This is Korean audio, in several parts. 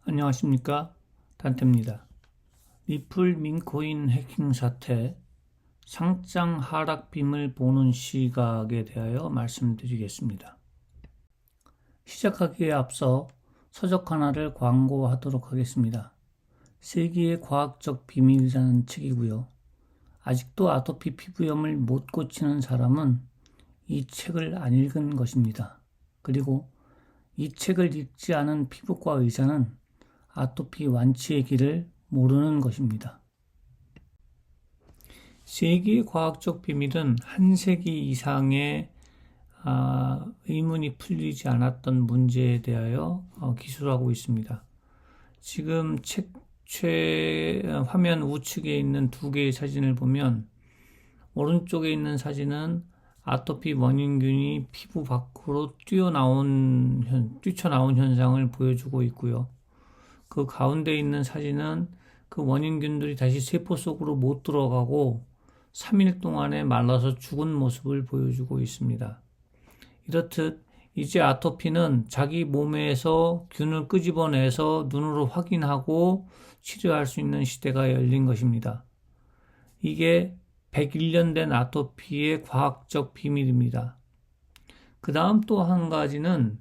안녕하십니까, 단태입니다. 리플 민코인 해킹 사태, 상장 하락 빔을 보는 시각에 대하여 말씀드리겠습니다. 시작하기에 앞서 서적 하나를 광고하도록 하겠습니다. 세기의 과학적 비밀이라는 책이고요. 아직도 아토피 피부염을 못 고치는 사람은 이 책을 안 읽은 것입니다. 그리고 이 책을 읽지 않은 피부과 의사는 아토피 완치의 길을 모르는 것입니다. 세기의 과학적 비밀은 한 세기 이상의 의문이 풀리지 않았던 문제에 대하여 기술하고 있습니다. 지금 책 화면 우측에 있는 두 개의 사진을 보면 오른쪽에 있는 사진은 아토피 원인균이 피부 밖으로 뛰쳐나온 현상을 보여주고 있고요. 그 가운데 있는 사진은 그 원인균들이 다시 세포 속으로 못 들어가고 3일 동안에 말라서 죽은 모습을 보여주고 있습니다. 이렇듯 이제 아토피는 자기 몸에서 균을 끄집어내서 눈으로 확인하고 치료할 수 있는 시대가 열린 것입니다. 이게 101년 된 아토피의 과학적 비밀입니다. 그 다음 또 한 가지는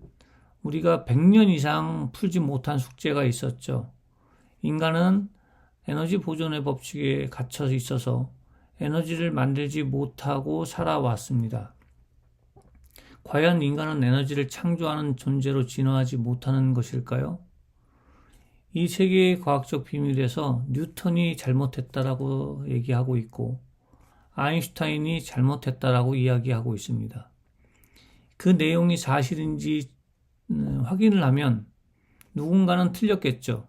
우리가 100년 이상 풀지 못한 숙제가 있었죠. 인간은 에너지 보존의 법칙에 갇혀 있어서 에너지를 만들지 못하고 살아왔습니다. 과연 인간은 에너지를 창조하는 존재로 진화하지 못하는 것일까요? 이 세계의 과학적 비밀에서 뉴턴이 잘못했다라고 얘기하고 있고 아인슈타인이 잘못했다라고 이야기하고 있습니다. 그 내용이 사실인지 확인을 하면 누군가는 틀렸겠죠.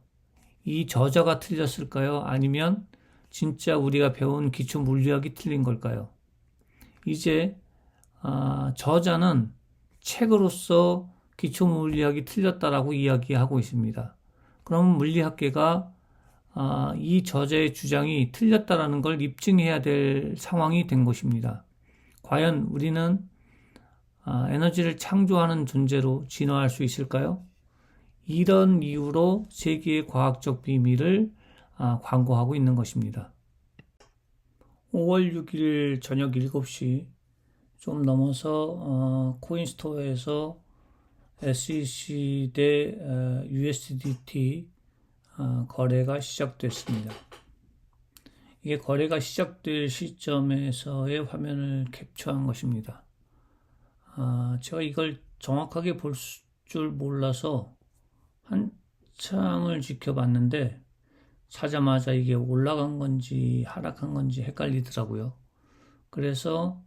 이 저자가 틀렸을까요? 아니면 진짜 우리가 배운 기초 물리학이 틀린 걸까요? 이제 저자는 책으로서 기초 물리학이 틀렸다라고 이야기하고 있습니다. 그럼 물리학계가 이 저자의 주장이 틀렸다라는 걸 입증해야 될 상황이 된 것입니다. 과연 우리는 에너지를 창조하는 존재로 진화할 수 있을까요? 이런 이유로 세계의 과학적 비밀을 광고하고 있는 것입니다. 5월 6일 저녁 7시 좀 넘어서 코인스토어에서 SEC 대 USDT 거래가 시작됐습니다. 이게 거래가 시작될 시점에서의 화면을 캡처한 것입니다. 제가 이걸 정확하게 볼 줄 몰라서 한참을 지켜봤는데 사자마자 이게 올라간 건지 하락한 건지 헷갈리더라고요. 그래서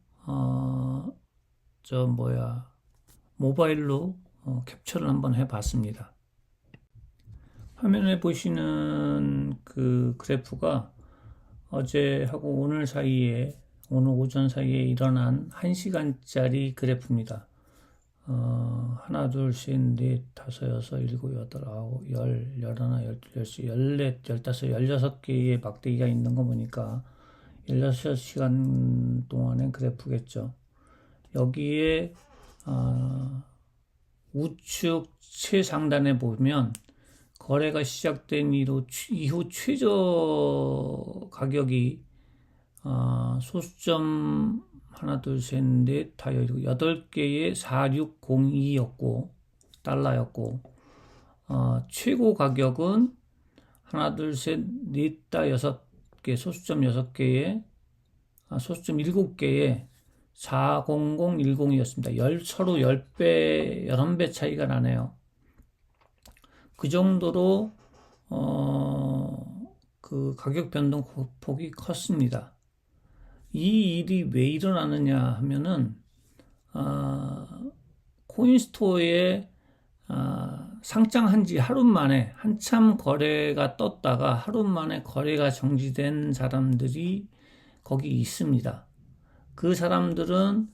모바일로 캡처를 한번 해봤습니다. 화면에 보시는 그 그래프가 어제하고 오늘 오전 사이에 일어난 1시간짜리 그래프입니다. 하나, 둘, 셋, 넷, 다섯, 여섯, 일곱, 여덟, 아홉, 열, 열하나, 열둘, 열세, 열넷, 열다섯, 16개의 막대기가 있는 거 보니까 16시간 동안의 그래프겠죠. 여기에 우측 최상단에 보면 거래가 시작된 이후 최저 가격이 소수점 하나, 둘, 셋, 넷, 다 8개의 4602였고 달러였고 최고 가격은 하나, 둘, 셋, 넷, 다 6개 소수점 6개의 소수점 7개의 40010이었습니다. 서로 10배, 11배 차이가 나네요. 그 정도로 그 가격 변동폭이 컸습니다. 이 일이 왜 일어나느냐 하면은 코인스토어에 상장한 지 하루 만에 한참 거래가 떴다가 하루 만에 거래가 정지된 사람들이 거기 있습니다. 그 사람들은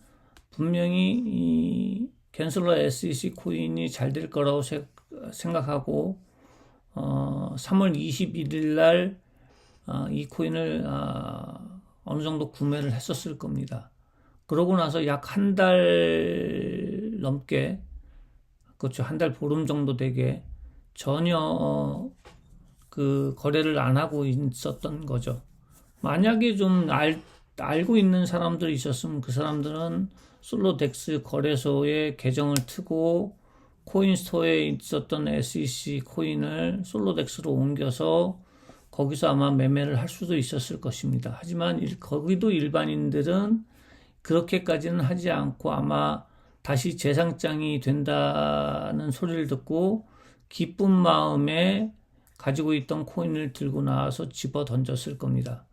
분명히 이 겐슬러 SEC 코인이 잘 될 거라고 생각하고 3월 21일 날 이 코인을 어느 정도 구매를 했었을 겁니다. 그러고 나서 약 한 달 넘게, 그렇죠, 한 달 보름 정도 되게 전혀 그 거래를 안 하고 있었던 거죠. 만약에 좀 알고 있는 사람들이 있었으면 그 사람들은 솔로덱스 거래소에 계정을 트고 코인스토어에 있었던 SEC 코인을 솔로덱스로 옮겨서 거기서 아마 매매를 할 수도 있었을 것입니다. 하지만 거기도 일반인들은 그렇게까지는 하지 않고 아마 다시 재상장이 된다는 소리를 듣고 기쁜 마음에 가지고 있던 코인을 들고 나와서 집어 던졌을 겁니다.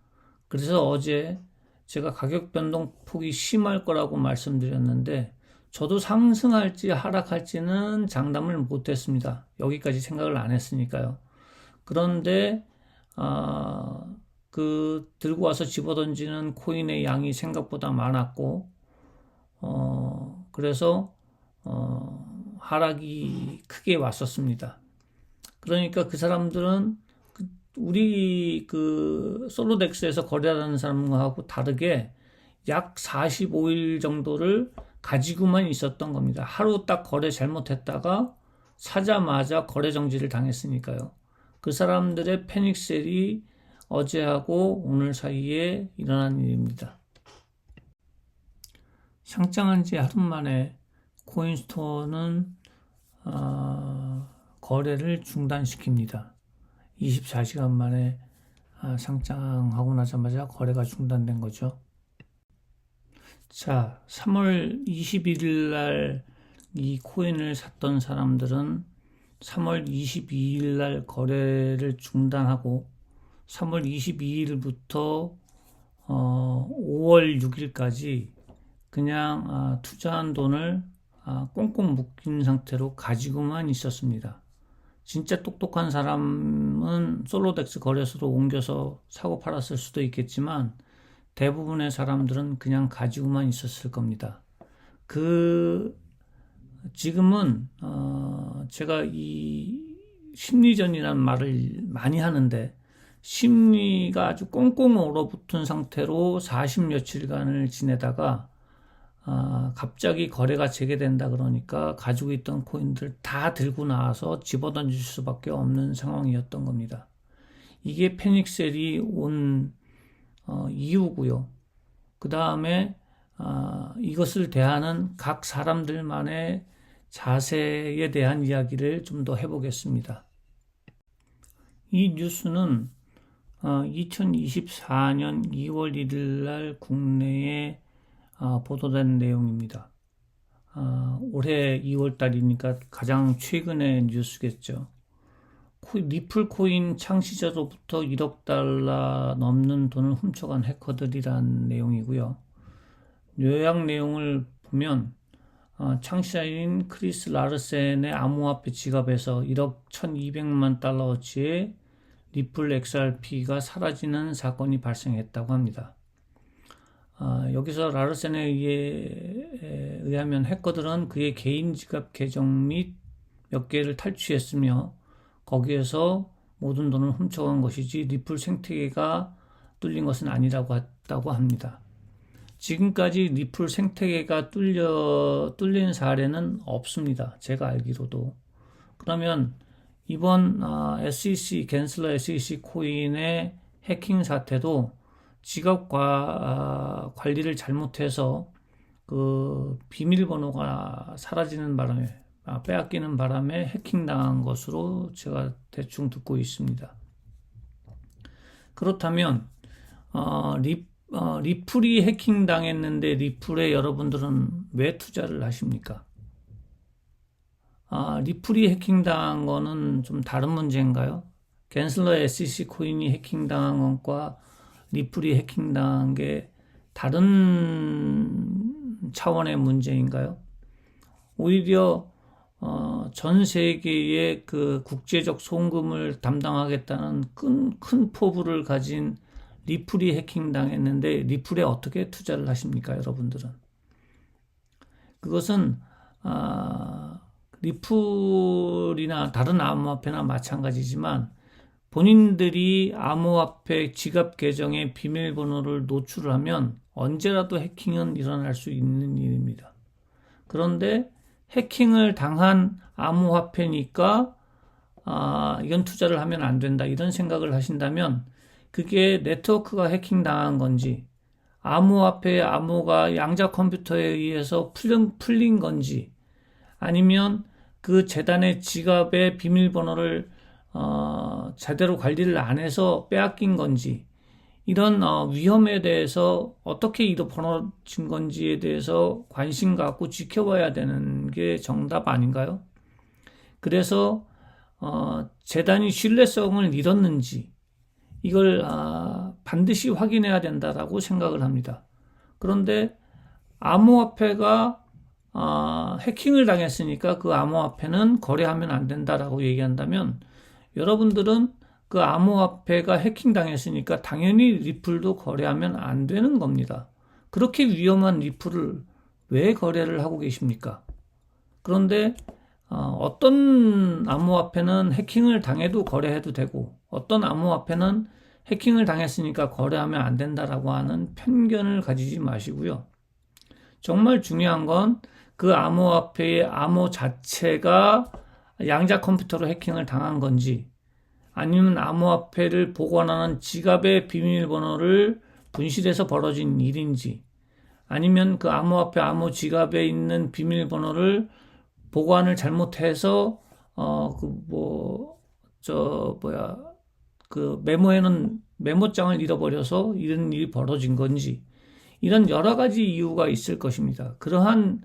그래서 어제 제가 가격 변동폭이 심할 거라고 말씀드렸는데 저도 상승할지 하락할지는 장담을 못했습니다. 여기까지 생각을 안 했으니까요. 그런데 그 들고 와서 집어던지는 코인의 양이 생각보다 많았고 그래서 하락이 크게 왔었습니다. 그러니까 그 사람들은 우리 그 솔로덱스에서 거래하는 사람하고 다르게 약 45일 정도를 가지고만 있었던 겁니다. 하루 딱 거래 잘못했다가 사자마자 거래 정지를 당했으니까요. 그 사람들의 패닉셀이 어제하고 오늘 사이에 일어난 일입니다. 상장한 지 하루 만에 코인스토어는 거래를 중단시킵니다. 24시간 만에 상장하고 나자마자 거래가 중단된 거죠. 자, 3월 21일 날 이 코인을 샀던 사람들은 3월 22일 날 거래를 중단하고 3월 22일부터 5월 6일까지 그냥 투자한 돈을 꽁꽁 묶인 상태로 가지고만 있었습니다. 진짜 똑똑한 사람은 솔로덱스 거래소로 옮겨서 사고 팔았을 수도 있겠지만 대부분의 사람들은 그냥 가지고만 있었을 겁니다. 지금은 제가 이 심리전이라는 말을 많이 하는데 심리가 아주 꽁꽁 얼어붙은 상태로 40여칠간을 지내다가 갑자기 거래가 재개된다 그러니까 가지고 있던 코인들 다 들고 나와서 집어던질 수밖에 없는 상황이었던 겁니다. 이게 패닉셀이 온 이유고요. 그 다음에 이것을 대하는 각 사람들만의 자세에 대한 이야기를 좀 더 해보겠습니다. 이 뉴스는 2024년 2월 1일 날 국내에 보도된 내용입니다. 올해 2월 달이니까 가장 최근의 뉴스겠죠. 리플 코인 창시자로부터 1억 달러 넘는 돈을 훔쳐간 해커들이란 내용이고요. 요약 내용을 보면 창시자인 크리스 라르센의 암호화폐 지갑에서 1억 1200만 달러어치의 리플 XRP가 사라지는 사건이 발생했다고 합니다. 여기서 라르센에 의하면 해커들은 그의 개인 지갑 계정 및 몇 개를 탈취했으며 거기에서 모든 돈을 훔쳐간 것이지 리플 생태계가 뚫린 것은 아니라고 했다고 합니다. 지금까지 리플 생태계가 뚫린 사례는 없습니다. 제가 알기로도. 그러면 이번 겐슬러 SEC 코인의 해킹 사태도 지갑 관리를 잘못해서 그 비밀번호가 사라지는 바람에 빼앗기는 바람에 해킹당한 것으로 제가 대충 듣고 있습니다. 그렇다면 리플이 해킹당했는데 리플에 여러분들은 왜 투자를 하십니까? 리플이 해킹당한 거는 좀 다른 문제인가요? 겐슬러 SEC 코인이 해킹당한 것과 리플이 해킹당한 게 다른 차원의 문제인가요? 오히려 전 세계의 그 국제적 송금을 담당하겠다는 큰 포부를 가진 리플이 해킹당했는데 리플에 어떻게 투자를 하십니까, 여러분들은? 그것은 리플이나 다른 암호화폐나 마찬가지지만 본인들이 암호화폐 지갑 계정의 비밀번호를 노출을 하면 언제라도 해킹은 일어날 수 있는 일입니다. 그런데 해킹을 당한 암호화폐니까 이런 투자를 하면 안 된다 이런 생각을 하신다면 그게 네트워크가 해킹당한 건지 암호화폐의 암호가 양자 컴퓨터에 의해서 풀린 건지 아니면 그 재단의 지갑의 비밀번호를 제대로 관리를 안 해서 빼앗긴 건지 이런 위험에 대해서 어떻게 이도 벌어진 건지에 대해서 관심 갖고 지켜봐야 되는 게 정답 아닌가요? 그래서 재단이 신뢰성을 잃었는지 이걸 반드시 확인해야 된다라고 생각을 합니다. 그런데 암호화폐가 해킹을 당했으니까 그 암호화폐는 거래하면 안 된다라고 얘기한다면 여러분들은 그 암호화폐가 해킹당했으니까 당연히 리플도 거래하면 안 되는 겁니다. 그렇게 위험한 리플을 왜 거래를 하고 계십니까? 그런데 어떤 암호화폐는 해킹을 당해도 거래해도 되고 어떤 암호화폐는 해킹을 당했으니까 거래하면 안 된다라고 하는 편견을 가지지 마시고요. 정말 중요한 건 그 암호화폐의 암호 자체가 양자 컴퓨터로 해킹을 당한 건지 아니면 암호화폐를 보관하는 지갑의 비밀번호를 분실해서 벌어진 일인지 아니면 그 암호화폐 암호 지갑에 있는 비밀번호를 보관을 잘못해서 그 메모에는 메모장을 잃어버려서 이런 일이 벌어진 건지 이런 여러 가지 이유가 있을 것입니다. 그러한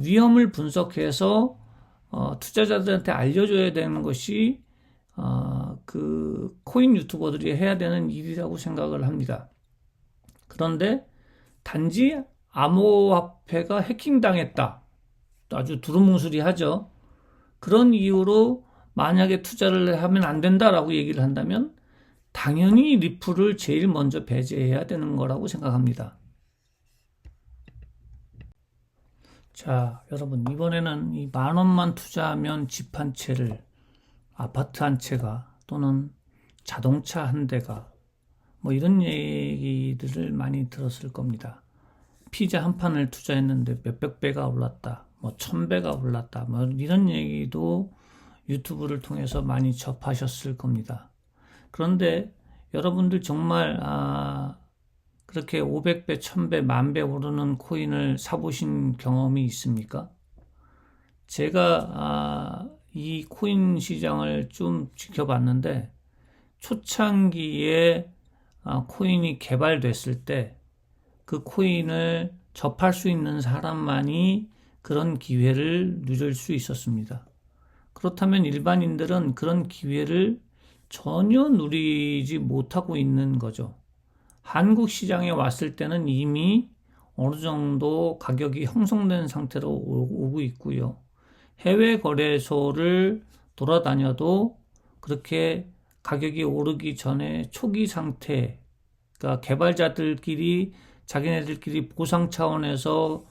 위험을 분석해서 투자자들한테 알려줘야 되는 것이 그 코인 유튜버들이 해야 되는 일이라고 생각을 합니다. 그런데 단지 암호화폐가 해킹당했다. 아주 두루뭉술이하죠. 그런 이유로 만약에 투자를 하면 안 된다라고 얘기를 한다면 당연히 리플을 제일 먼저 배제해야 되는 거라고 생각합니다. 자, 여러분 이번에는 이 10,000원만 투자하면 집 한 채를 아파트 한 채가 또는 자동차 한 대가 뭐 이런 얘기들을 많이 들었을 겁니다. 피자 한 판을 투자했는데 몇백 배가 올랐다. 뭐 1000배가 올랐다. 뭐 이런 얘기도 유튜브를 통해서 많이 접하셨을 겁니다. 그런데 여러분들 정말 그렇게 500배, 1000배, 10,000배 오르는 코인을 사보신 경험이 있습니까? 제가 이 코인 시장을 좀 지켜봤는데 초창기에 코인이 개발됐을 때 그 코인을 접할 수 있는 사람만이 그런 기회를 누릴 수 있었습니다. 그렇다면 일반인들은 그런 기회를 전혀 누리지 못하고 있는 거죠. 한국 시장에 왔을 때는 이미 어느 정도 가격이 형성된 상태로 오고 있고요. 해외 거래소를 돌아다녀도 그렇게 가격이 오르기 전에 초기 상태, 그러니까 개발자들끼리 자기네들끼리 보상 차원에서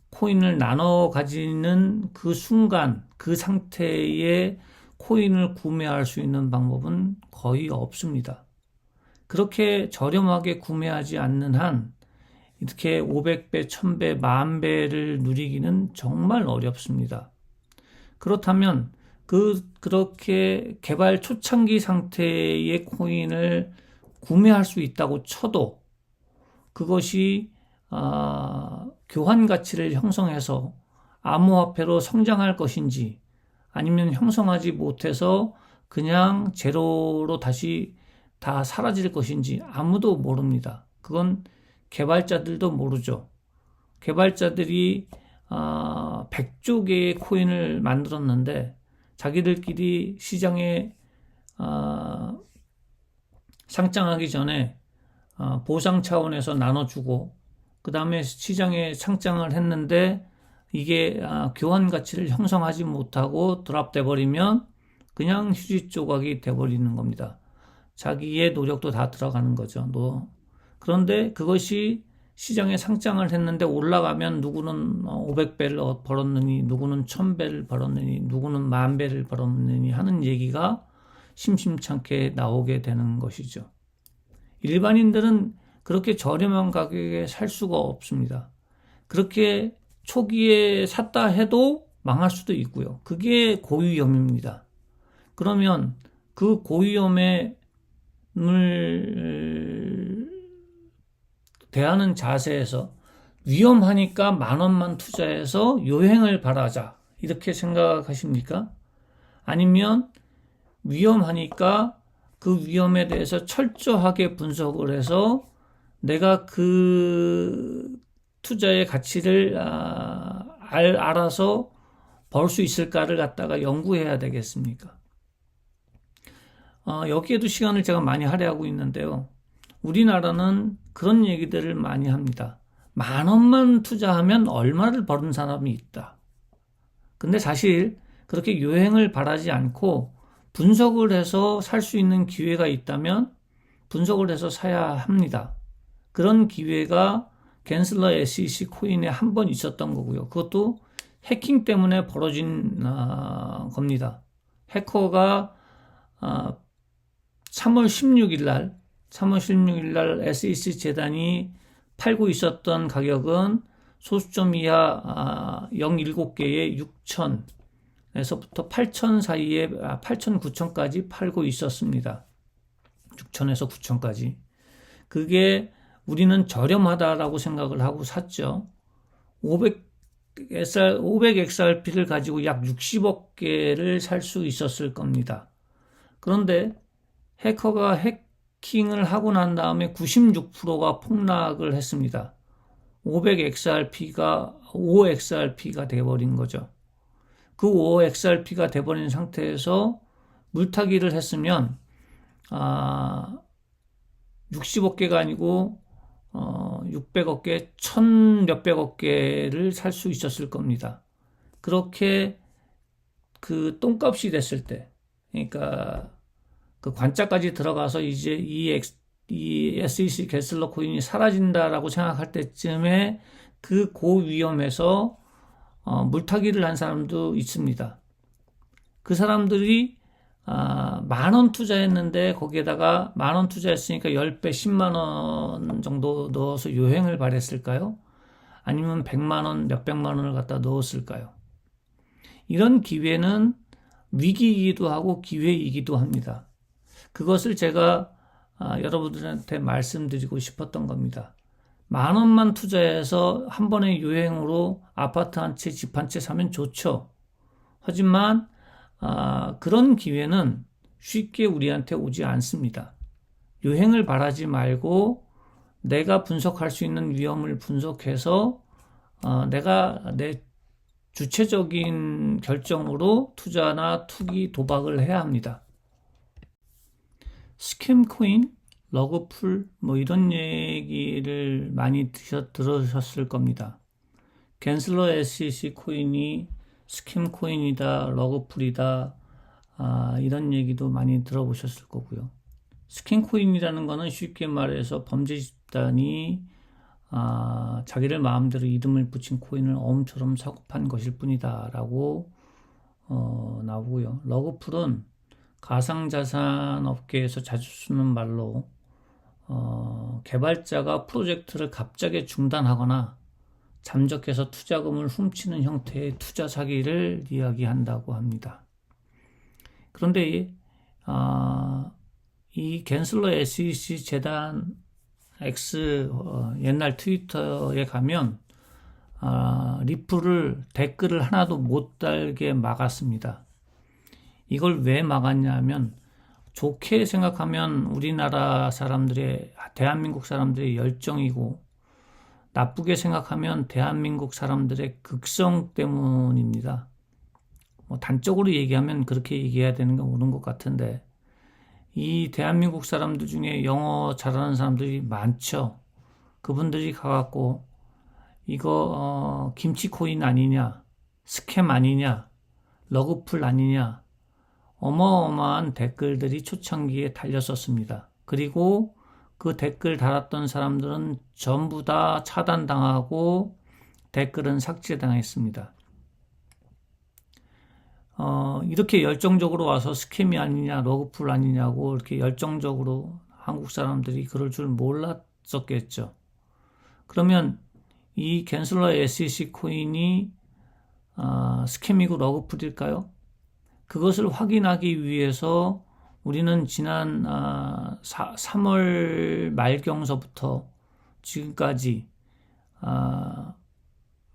코인을 나눠 가지는 그 순간, 그 상태의 코인을 구매할 수 있는 방법은 거의 없습니다. 그렇게 저렴하게 구매하지 않는 한 이렇게 500배, 1000배, 10,000배를 누리기는 정말 어렵습니다. 그렇다면 그렇게 개발 초창기 상태의 코인을 구매할 수 있다고 쳐도 그것이 교환 가치를 형성해서 암호화폐로 성장할 것인지 아니면 형성하지 못해서 그냥 제로로 다시 다 사라질 것인지 아무도 모릅니다. 그건 개발자들도 모르죠. 개발자들이 100조 개의 코인을 만들었는데 자기들끼리 시장에 상장하기 전에 보상 차원에서 나눠주고 그 다음에 시장에 상장을 했는데 이게 교환 가치를 형성하지 못하고 드랍돼 버리면 그냥 휴지 조각이 돼버리는 겁니다. 자기의 노력도 다 들어가는 거죠. 그런데 그것이 시장에 상장을 했는데 올라가면 누구는 500배를 벌었느니 누구는 1000배를 벌었느니 누구는 10,000배를 벌었느니 하는 얘기가 심심찮게 나오게 되는 것이죠. 일반인들은 그렇게 저렴한 가격에 살 수가 없습니다. 그렇게 초기에 샀다 해도 망할 수도 있고요. 그게 고위험입니다. 그러면 그 고위험을 대하는 자세에서 위험하니까 10,000원만 투자해서 요행을 바라자 이렇게 생각하십니까? 아니면 위험하니까 그 위험에 대해서 철저하게 분석을 해서 내가 그 투자의 가치를 알아서 벌 수 있을까를 갖다가 연구해야 되겠습니까? 여기에도 시간을 제가 많이 할애하고 있는데요. 우리나라는 그런 얘기들을 많이 합니다. 10,000원만 투자하면 얼마를 버는 사람이 있다. 근데 사실 그렇게 요행을 바라지 않고 분석을 해서 살 수 있는 기회가 있다면 분석을 해서 사야 합니다. 그런 기회가 겐슬러 SEC 코인에 한 번 있었던 거고요. 그것도 해킹 때문에 벌어진 겁니다. 해커가 3월 16일 날 SEC 재단이 팔고 있었던 가격은 소수점 이하 0.7개에 6,000에서부터 8,000 사이에 8,000, 9,000까지 팔고 있었습니다. 6,000에서 9,000까지. 그게 우리는 저렴하다라고 생각을 하고 샀죠. 500XRP를 가지고 약 60억 개를 살 수 있었을 겁니다. 그런데 해커가 해킹을 하고 난 다음에 96%가 폭락을 했습니다. 500XRP가 5XRP가 돼버린 거죠. 그 5XRP가 돼버린 상태에서 물타기를 했으면 60억 개가 아니고 600억 개, 1,000몇백억 개를 살 수 있었을 겁니다. 그렇게 그 똥값이 됐을 때, 그러니까 그 관짜까지 들어가서 이제 이 SEC 겟슬러 코인이 사라진다라고 생각할 때쯤에 그 고위험에서 물타기를 한 사람도 있습니다. 그 사람들이 10,000원 투자했는데 거기에다가 10,000원 투자했으니까 10배 100,000원 정도 넣어서 요행을 발했을까요? 아니면 100만원, 몇백만원을 갖다 넣었을까요? 이런 기회는 위기이기도 하고 기회이기도 합니다. 그것을 제가 여러분들한테 말씀드리고 싶었던 겁니다. 10,000원만 투자해서 한 번의 요행으로 아파트 한 채, 집 한 채 사면 좋죠. 하지만 그런 기회는 쉽게 우리한테 오지 않습니다. 요행을 바라지 말고 내가 분석할 수 있는 위험을 분석해서 내가 내 주체적인 결정으로 투자나 투기, 도박을 해야 합니다. 스캠 코인, 러그풀 이런 얘기를 많이 들으셨을 겁니다. 겐슬러 SEC 코인이 스캠 코인이다, 러그풀이다, 이런 얘기도 많이 들어보셨을 거고요. 스캠 코인이라는 거는 쉽게 말해서 범죄 집단이 자기를 마음대로 이름을 붙인 코인을 어음처럼 사고 판 것일 뿐이다 라고 나오고요. 러그풀은 가상자산 업계에서 자주 쓰는 말로 개발자가 프로젝트를 갑자기 중단하거나 잠적해서 투자금을 훔치는 형태의 투자 사기를 이야기한다고 합니다. 그런데 이 겐슬러 SEC 재단 X 옛날 트위터에 가면 리플을 댓글을 하나도 못 달게 막았습니다. 이걸 왜 막았냐면 좋게 생각하면 우리나라 사람들의 대한민국 사람들의 열정이고 나쁘게 생각하면 대한민국 사람들의 극성 때문입니다. 단적으로 얘기하면 그렇게 얘기해야 되는 건 옳은 것 같은데 이 대한민국 사람들 중에 영어 잘하는 사람들이 많죠. 그분들이 가갖고 이거 김치코인 아니냐, 스캠 아니냐, 러그풀 아니냐 어마어마한 댓글들이 초창기에 달렸었습니다. 그리고 그 댓글 달았던 사람들은 전부 다 차단당하고 댓글은 삭제당했습니다. 이렇게 열정적으로 와서 스캠이 아니냐, 러그풀 아니냐고 이렇게 열정적으로 한국 사람들이 그럴 줄 몰랐었겠죠. 그러면 이 겐슬러 SEC 코인이 스캠이고 러그풀일까요? 그것을 확인하기 위해서 우리는 지난 3월 말경서부터 지금까지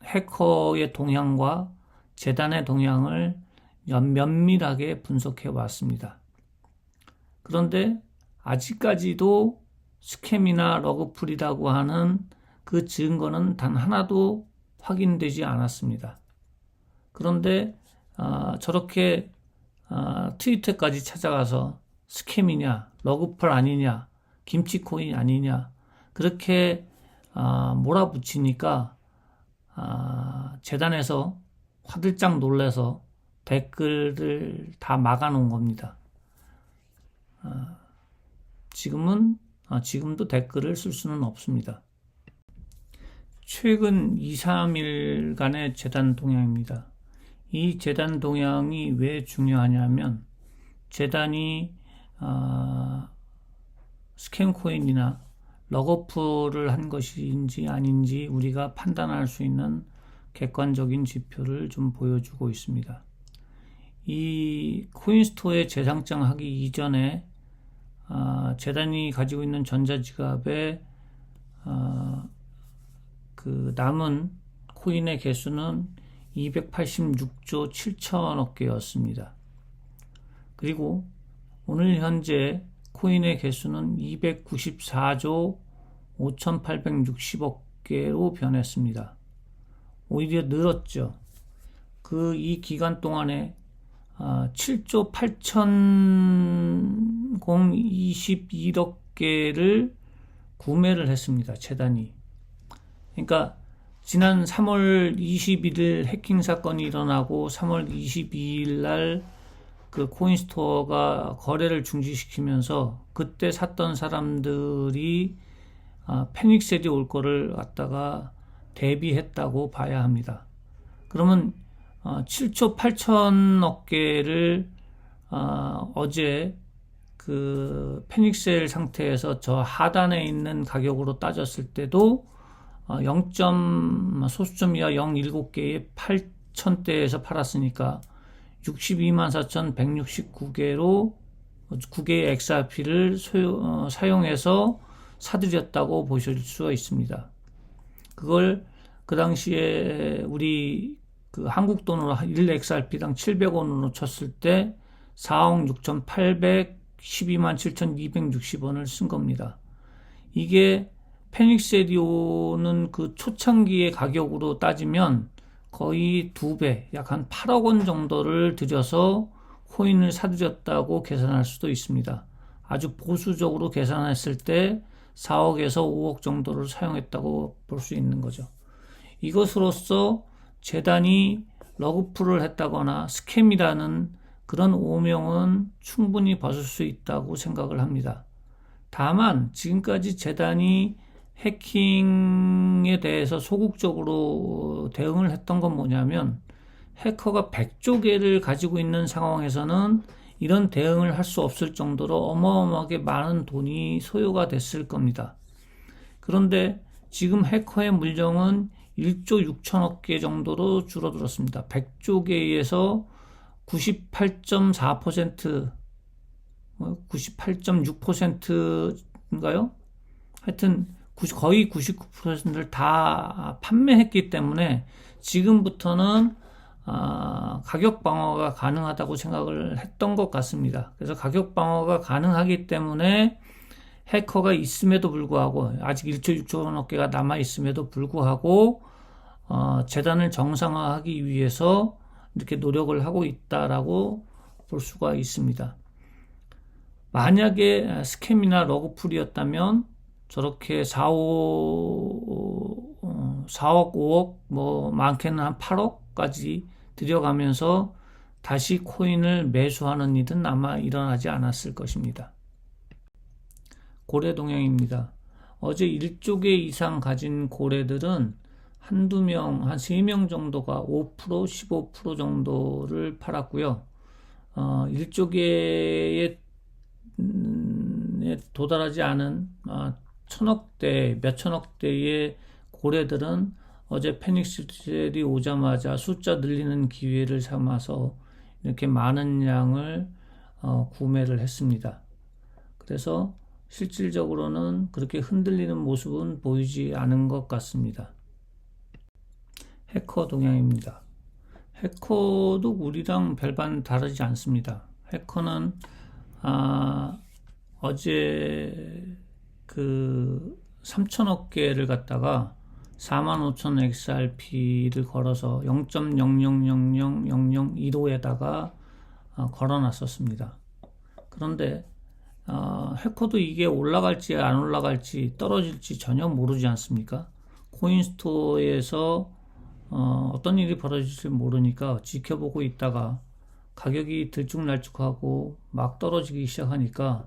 해커의 동향과 재단의 동향을 면밀하게 분석해 왔습니다. 그런데 아직까지도 스캠이나 러그풀이라고 하는 그 증거는 단 하나도 확인되지 않았습니다. 그런데 저렇게 트위터까지 찾아가서 스캠이냐, 러그풀 아니냐, 김치코인 아니냐 그렇게 몰아붙이니까 재단에서 화들짝 놀라서 댓글을 다 막아놓은 겁니다. 지금도 댓글을 쓸 수는 없습니다. 최근 2, 3일간의 재단 동향입니다. 이 재단 동향이 왜 중요하냐면 재단이 스캠 코인이나 러그풀을 한 것인지 아닌지 우리가 판단할 수 있는 객관적인 지표를 좀 보여주고 있습니다. 이 코인스토어에 재상장하기 이전에 재단이 가지고 있는 전자지갑에 그 남은 코인의 개수는 286조 7천억 개였습니다. 그리고 오늘 현재 코인의 개수는 294조 5,860억 개로 변했습니다. 오히려 늘었죠. 이 기간 동안에 7조 8,021억 개를 구매를 했습니다. 재단이. 그러니까 지난 3월 21일 해킹 사건이 일어나고 3월 22일 날 그 코인스토어가 거래를 중지시키면서 그때 샀던 사람들이 패닉셀이 올 거를 갖다가 대비했다고 봐야 합니다. 그러면 7조 8천억 개를 어제 그 패닉셀 상태에서 저 하단에 있는 가격으로 따졌을 때도 0. 이하 0.7개의 8,000대에서 팔았으니까 624,169개로 9개의 XRP를 사용해서 사들였다고 보실 수가 있습니다. 그걸 그 당시에 우리 그 한국 돈으로 1XRP당 700원으로 쳤을 때 4억 6,812만 7,260원을 쓴 겁니다. 이게 패닉셀이 오는 그 초창기의 가격으로 따지면 거의 2배, 약 한 8억 원 정도를 들여서 코인을 사들였다고 계산할 수도 있습니다. 아주 보수적으로 계산했을 때 4억에서 5억 정도를 사용했다고 볼 수 있는 거죠. 이것으로써 재단이 러그풀을 했다거나 스캠이라는 그런 오명은 충분히 벗을 수 있다고 생각을 합니다. 다만 지금까지 재단이 해킹에 대해서 소극적으로 대응을 했던 건 뭐냐면 해커가 100조 개를 가지고 있는 상황에서는 이런 대응을 할 수 없을 정도로 어마어마하게 많은 돈이 소요가 됐을 겁니다. 그런데 지금 해커의 물량은 1조 6천억 개 정도로 줄어들었습니다. 100조 개에서 98.4%, 98.6%인가요? 하여튼 거의 99%를 다 판매했기 때문에 지금부터는 가격 방어가 가능하다고 생각을 했던 것 같습니다. 그래서 가격 방어가 가능하기 때문에 해커가 있음에도 불구하고 아직 1조 6천억 개가 남아 있음에도 불구하고 재단을 정상화하기 위해서 이렇게 노력을 하고 있다라고 볼 수가 있습니다. 만약에 스캠이나 러그풀이었다면 저렇게 4억, 5억, 뭐 많게는 한 8억까지 들여가면서 다시 코인을 매수하는 일은 아마 일어나지 않았을 것입니다. 고래 동향입니다. 어제 1조 개 이상 가진 고래들은 한두 명, 한 3명 정도가 5%, 15% 정도를 팔았고요. 1조 개에 도달하지 않은 천억대, 몇 천억대의 고래들은 어제 패닉셀이 오자마자 숫자 늘리는 기회를 삼아서 이렇게 많은 양을 구매를 했습니다. 그래서 실질적으로는 그렇게 흔들리는 모습은 보이지 않은 것 같습니다. 해커 동향입니다. 해커도 우리랑 별반 다르지 않습니다. 해커는 어제 그 3천억 개를 갖다가 45,000 XRP를 걸어서 0.0000002도에다가 걸어놨었습니다. 그런데 해커도 이게 올라갈지 안 올라갈지 떨어질지 전혀 모르지 않습니까? 코인스토어에서 어떤 일이 벌어질지 모르니까 지켜보고 있다가 가격이 들쭉날쭉하고 막 떨어지기 시작하니까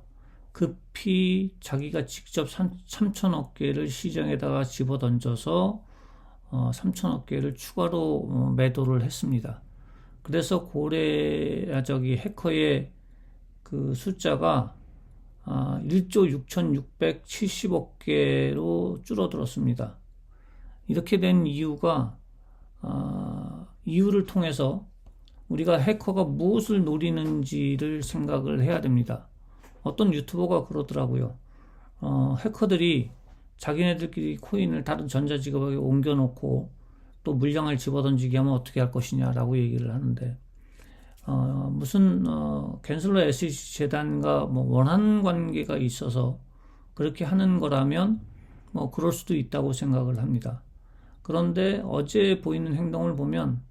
급히 자기가 직접 3천억 개를 시장에다가 집어던져서 3천억 개를 추가로 매도를 했습니다. 그래서 해커의 그 숫자가 1조 6,670억 개로 줄어들었습니다. 이렇게 된 이유를 통해서 우리가 해커가 무엇을 노리는지를 생각을 해야 됩니다. 어떤 유튜버가 그러더라고요. 해커들이 자기네들끼리 코인을 다른 전자지갑에 옮겨놓고 또 물량을 집어던지게 하면 어떻게 할 것이냐라고 얘기를 하는데, 무슨 겐슬러 SEC 재단과 뭐 원한 관계가 있어서 그렇게 하는 거라면 뭐 그럴 수도 있다고 생각을 합니다. 그런데 어제 보이는 행동을 보면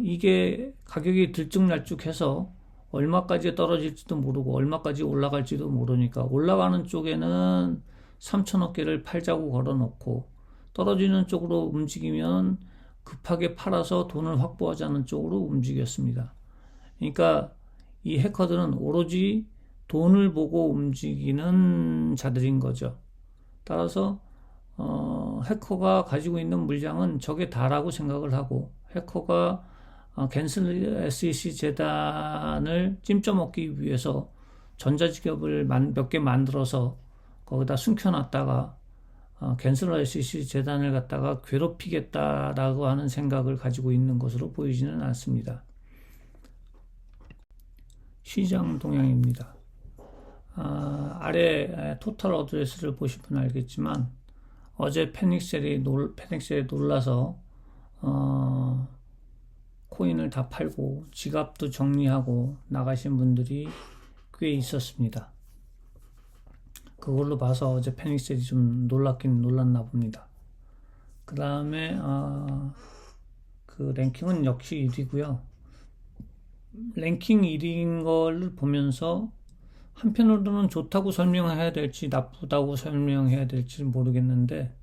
이게 가격이 들쭉날쭉해서 얼마까지 떨어질지도 모르고 얼마까지 올라갈지도 모르니까 올라가는 쪽에는 3천억 개를 팔자고 걸어놓고 떨어지는 쪽으로 움직이면 급하게 팔아서 돈을 확보하자는 쪽으로 움직였습니다. 그러니까 이 해커들은 오로지 돈을 보고 움직이는 자들인 거죠. 따라서 해커가 가지고 있는 물량은 저게 다라고 생각을 하고, 해커가 겐슬러 SEC 재단을 찜쪄먹기 위해서 전자지갑을 몇 개 만들어서 거기다 숨겨놨다가 겐슬러 SEC 재단을 갖다가 괴롭히겠다라고 하는 생각을 가지고 있는 것으로 보이지는 않습니다. 시장 동향입니다. 아래 토탈 어드레스를 보시면 알겠지만 어제 패닉셀에 놀라서 코인을 다 팔고 지갑도 정리하고 나가신 분들이 꽤 있었습니다. 그걸로 봐서 어제 패닉셀이 좀 놀랐나 봅니다. 그 다음에 그 랭킹은 역시 1위고요. 랭킹 1위인 걸 보면서 한편으로는 좋다고 설명해야 될지 나쁘다고 설명해야 될지 모르겠는데,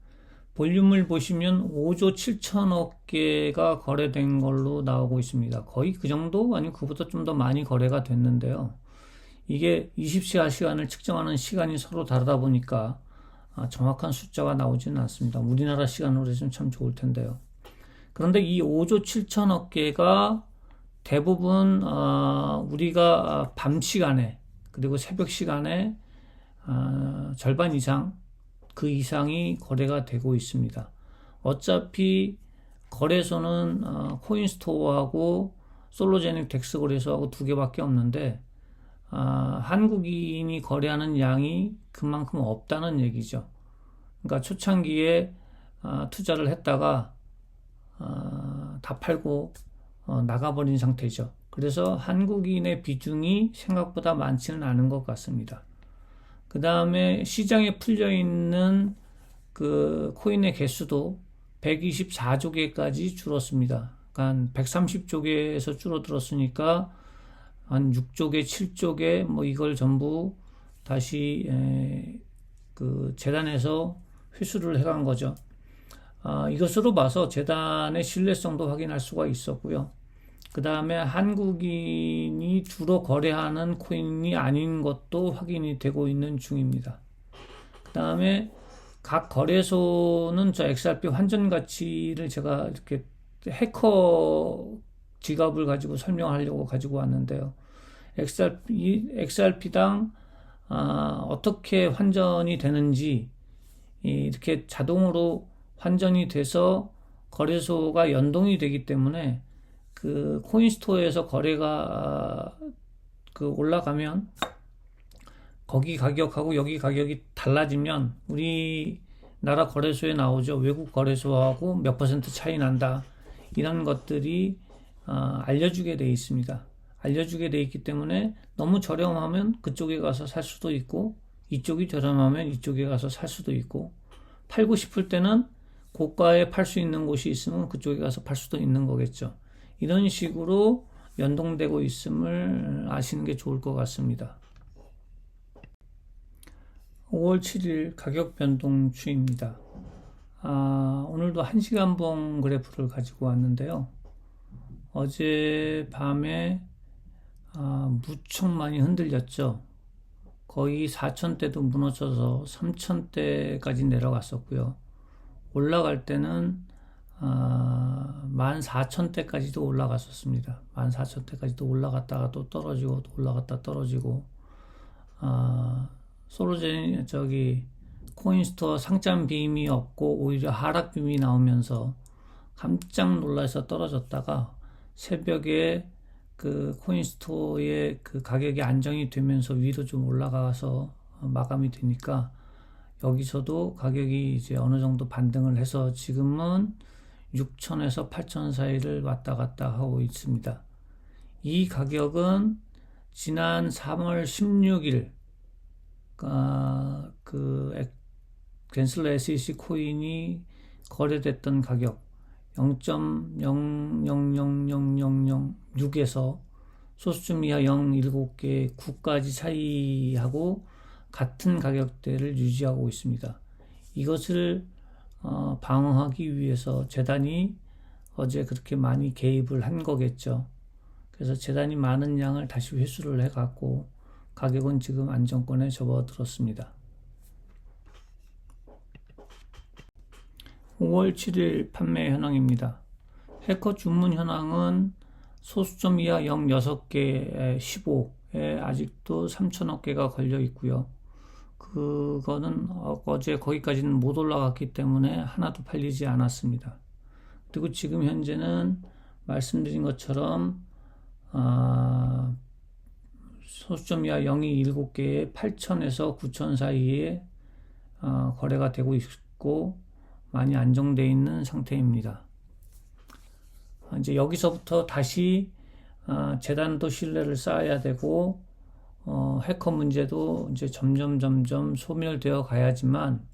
볼륨을 보시면 5조 7천억 개가 거래된 걸로 나오고 있습니다. 거의 그 정도 아니면 그보다 좀 더 많이 거래가 됐는데요. 이게 24시간을 측정하는 시간이 서로 다르다 보니까 정확한 숫자가 나오지는 않습니다. 우리나라 시간으로 해서는 참 좋을 텐데요. 그런데 이 5조 7천억 개가 대부분 우리가 밤 시간에 그리고 새벽 시간에 절반 이상, 그 이상이 거래가 되고 있습니다. 어차피 거래소는 코인스토어하고 솔로제닉 덱스 거래소하고 두 개밖에 없는데 한국인이 거래하는 양이 그만큼 없다는 얘기죠. 그러니까 초창기에 투자를 했다가 다 팔고 나가버린 상태죠. 그래서 한국인의 비중이 생각보다 많지는 않은 것 같습니다. 그 다음에 시장에 풀려있는 그 코인의 개수도 124조 개까지 줄었습니다. 그러니까 130조 개에서 줄어들었으니까 한 6조 개, 7조 개, 뭐 이걸 전부 다시 그 재단에서 회수를 해간 거죠. 이것으로 봐서 재단의 신뢰성도 확인할 수가 있었고요. 그 다음에 한국인이 주로 거래하는 코인이 아닌 것도 확인이 되고 있는 중입니다. 그 다음에 각 거래소는 저 XRP 환전 가치를 제가 이렇게 해커 지갑을 가지고 설명하려고 가지고 왔는데요. XRP당 어떻게 환전이 되는지 이렇게 자동으로 환전이 돼서 거래소가 연동이 되기 때문에 그 코인스토어에서 거래가 올라가면 거기 가격하고 여기 가격이 달라지면 우리나라 거래소에 나오죠. 외국 거래소하고 몇 퍼센트 차이 난다. 이런 것들이 알려주게 돼 있습니다. 알려주게 돼 있기 때문에 너무 저렴하면 그쪽에 가서 살 수도 있고, 이쪽이 저렴하면 이쪽에 가서 살 수도 있고, 팔고 싶을 때는 고가에 팔 수 있는 곳이 있으면 그쪽에 가서 팔 수도 있는 거겠죠. 이런 식으로 연동되고 있음을 아시는 게 좋을 것 같습니다. 5월 7일 가격 변동 추이입니다. 오늘도 1시간봉 그래프를 가지고 왔는데요. 어제 밤에 무척 많이 흔들렸죠. 거의 4,000대도 무너져서 3,000대까지 내려갔었고요. 올라갈 때는 14,000대까지도 올라갔었습니다. 14,000대까지도 올라갔다가 또 떨어지고 또 올라갔다 떨어지고, 코인스토어 상장 빔이 없고 오히려 하락 빔이 나오면서 깜짝 놀라서 떨어졌다가 새벽에 그 코인스토어의 그 가격이 안정이 되면서 위로 좀 올라가서 마감이 되니까 여기서도 가격이 이제 어느 정도 반등을 해서 지금은 6,000에서 8,000 사이를 왔다 갔다 하고 있습니다. 이 가격은 지난 3월 16일 겐슬러 SEC 코인이 거래됐던 가격 0.000006에서 소수점 이하 0.7개 9까지 차이하고 같은 가격대를 유지하고 있습니다. 이것을 방어하기 위해서 재단이 어제 그렇게 많이 개입을 한 거겠죠. 그래서 재단이 많은 양을 다시 회수를 해갖고 가격은 지금 안정권에 접어들었습니다. 5월 7일 판매 현황입니다. 해커 주문 현황은 소수점 이하 0.6개 15에 아직도 3천억 개가 걸려 있고요. 그거는 어제 거기까지는 못 올라갔기 때문에 하나도 팔리지 않았습니다. 그리고 지금 현재는 말씀드린 것처럼 소수점 이하 0.7개의 8,000에서 9,000 사이에 거래가 되고 있고 많이 안정되어 있는 상태입니다. 이제 여기서부터 다시 재단도 신뢰를 쌓아야 되고 해커 문제도 이제 점점 소멸되어 가야지만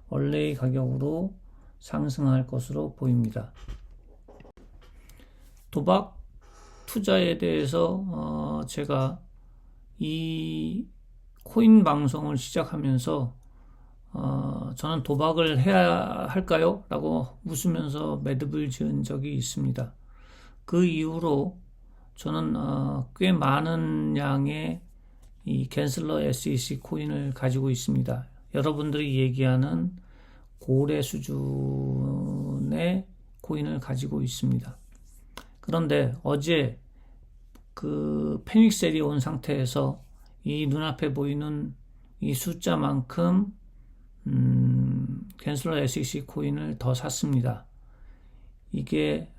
원래의 가격으로 상승할 것으로 보입니다. 도박 투자에 대해서 제가 이 코인 방송을 시작하면서 저는 도박을 해야 할까요? 라고 웃으면서 매듭을 지은 적이 있습니다. 그 이후로 저는 꽤 많은 양의 이 겐슬러 SEC 코인을 가지고 있습니다. 여러분들이 얘기하는 고래 수준의 코인을 가지고 있습니다. 그런데 어제 그 패닉 셀이 온 상태에서 이 눈앞에 보이는 이 숫자만큼 겐슬러 SEC 코인을 더 샀습니다. 이게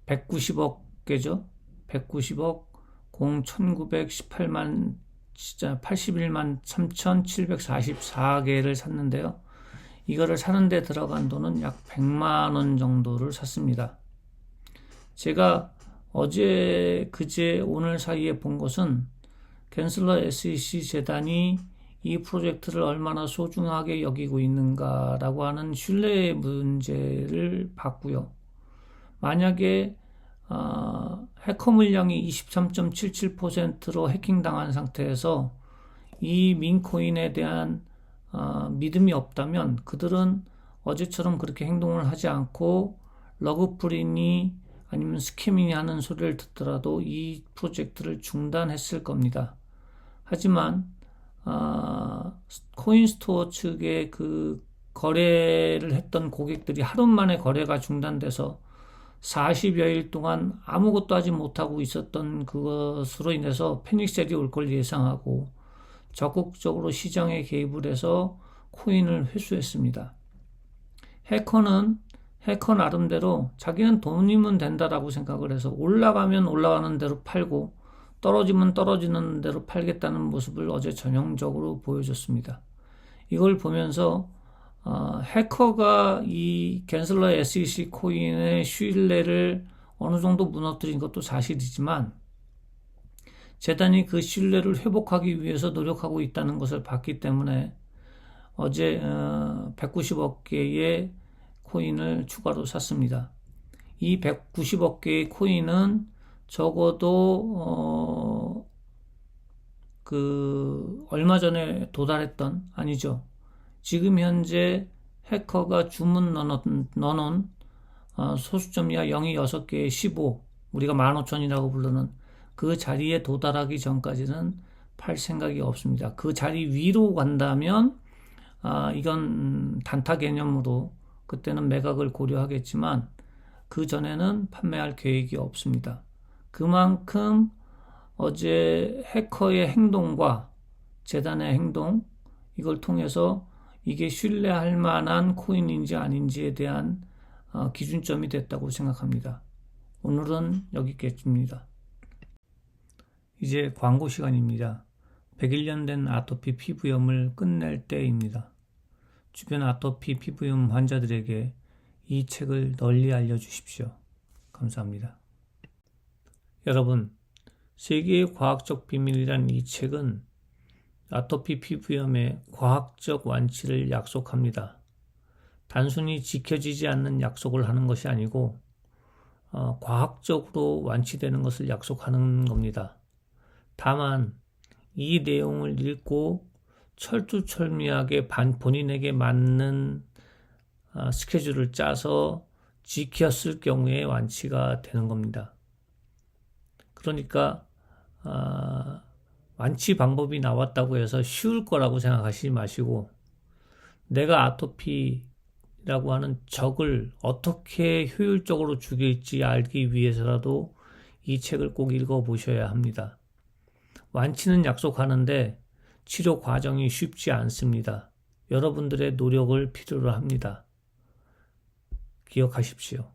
190억 개죠. 190억 1918만 진짜 81만 3,744개를 샀는데요. 이거를 사는데 들어간 돈은 약 100만 원 정도를 샀습니다. 제가 어제 그제 오늘 사이에 본 것은 겐슬러 SEC 재단이 이 프로젝트를 얼마나 소중하게 여기고 있는가라고 하는 신뢰의 문제를 봤고요. 만약에 해커 물량이 23.77%로 해킹당한 상태에서 이 민코인에 대한 믿음이 없다면 그들은 어제처럼 그렇게 행동을 하지 않고 러그풀이니 아니면 스캐밍이 하는 소리를 듣더라도 이 프로젝트를 중단했을 겁니다. 하지만 코인스토어 측의 그 거래를 했던 고객들이 하루 만에 거래가 중단돼서 40여일 동안 아무것도 하지 못하고 있었던 그것으로 인해서 패닉셀이 올 걸 예상하고 적극적으로 시장에 개입을 해서 코인을 회수했습니다. 해커는 해커 나름대로 자기는 돈이면 된다라고 생각을 해서 올라가면 올라가는 대로 팔고 떨어지면 떨어지는 대로 팔겠다는 모습을 어제 전형적으로 보여줬습니다. 이걸 보면서 해커가 이 겐슬러 SEC 코인의 신뢰를 어느 정도 무너뜨린 것도 사실이지만 재단이 그 신뢰를 회복하기 위해서 노력하고 있다는 것을 봤기 때문에 어제 190억 개의 코인을 추가로 샀습니다. 이 190억 개의 코인은 적어도 얼마 전에 도달했던 아니죠. 지금 현재 해커가 주문 넣어놓은 소수점 이하 0이 6개에 15 우리가 15,000이라고 부르는 그 자리에 도달하기 전까지는 팔 생각이 없습니다. 그 자리 위로 간다면 이건 단타 개념으로 그때는 매각을 고려하겠지만 그 전에는 판매할 계획이 없습니다. 그만큼 어제 해커의 행동과 재단의 행동 이걸 통해서 이게 신뢰할 만한 코인인지 아닌지에 대한 기준점이 됐다고 생각합니다. 오늘은 여기까지입니다. 이제 광고 시간입니다. 101년 된 아토피 피부염을 끝낼 때입니다. 주변 아토피 피부염 환자들에게 이 책을 널리 알려주십시오. 감사합니다. 여러분, 세계의 과학적 비밀이란 이 책은 아토피 피부염의 과학적 완치를 약속합니다. 단순히 지켜지지 않는 약속을 하는 것이 아니고 과학적으로 완치되는 것을 약속하는 겁니다. 다만 이 내용을 읽고 철두철미하게 본인에게 맞는 스케줄을 짜서 지켰을 경우에 완치가 되는 겁니다. 그러니까 완치 방법이 나왔다고 해서 쉬울 거라고 생각하시지 마시고 내가 아토피라고 하는 적을 어떻게 효율적으로 죽일지 알기 위해서라도 이 책을 꼭 읽어보셔야 합니다. 완치는 약속하는데 치료 과정이 쉽지 않습니다. 여러분들의 노력을 필요로 합니다. 기억하십시오.